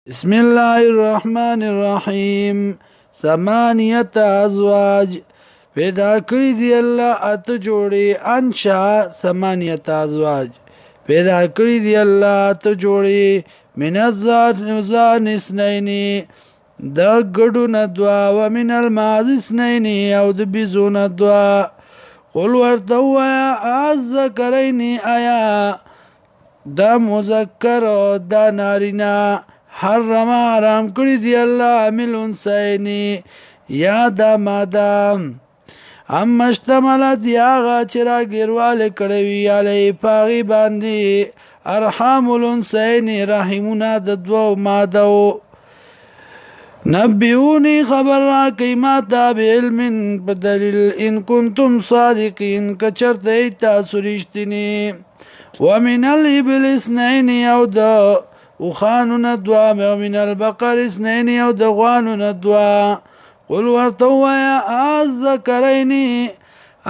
بسم الله الرحمن الرحیم ثمانیت ازواج پیدا کړی دی الله ات جوړي انشا ثمانیت ازواج پیدا کړی دی الله ات جوړي من الزان اثنين د ګډو ندوا و من الماز اثنين او د بيزو ندوا قل ورته وایا الذکرین آیا دا مذکر دا نارینا حرم حرام کړی دی الله عمل انسانی یا دا ماده اما اشتملت یا غا چرا ګرواله کړی وی علی پاغي باندې ارحام الانسین رحمنا د دو ماده نبئوني خبر را قیمت بعلم بدلیل ان کنتم صادقین کچرته تاسو رښتینی ومن الابل اثنين او د وخانو ندوا ومن البقر اثنين او د غوانو ندوا قل ورتوا يا الذكرين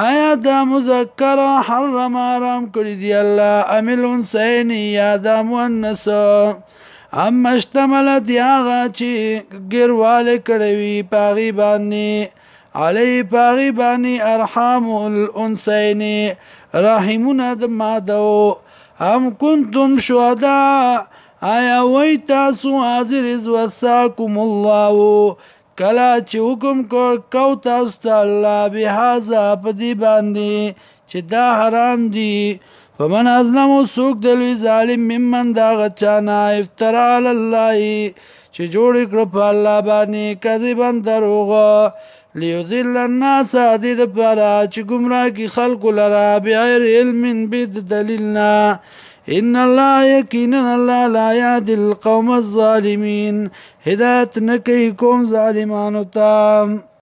آیا دا مذکر حرم حرام کړی دی الله عمل انسین یا دا مؤنث اما اشتملت یا غاچی ګرواله کړی وی پاغي باندې علی پاغي باندې ارحام الانسین رحمنا د مادو ام کنتم شهداء آیا وای تاسو حاضر از وساکم الله کلا چې حکم کو تاسو ته الله بهذا پدی باندې چې دا حرام دي فمن ازلم سوق دل ظالم ممن دا غچانا افترا علی الله چې جوړ کړ په الله باندې کذبا دروغ ليذل الناس دې پر چې گمراه کی خلق لرا بغیر علم بد دلیلنا ان الله یقینا الله لا يهدي القوم الظالمين هدایت نکي قوم ظالمانو ته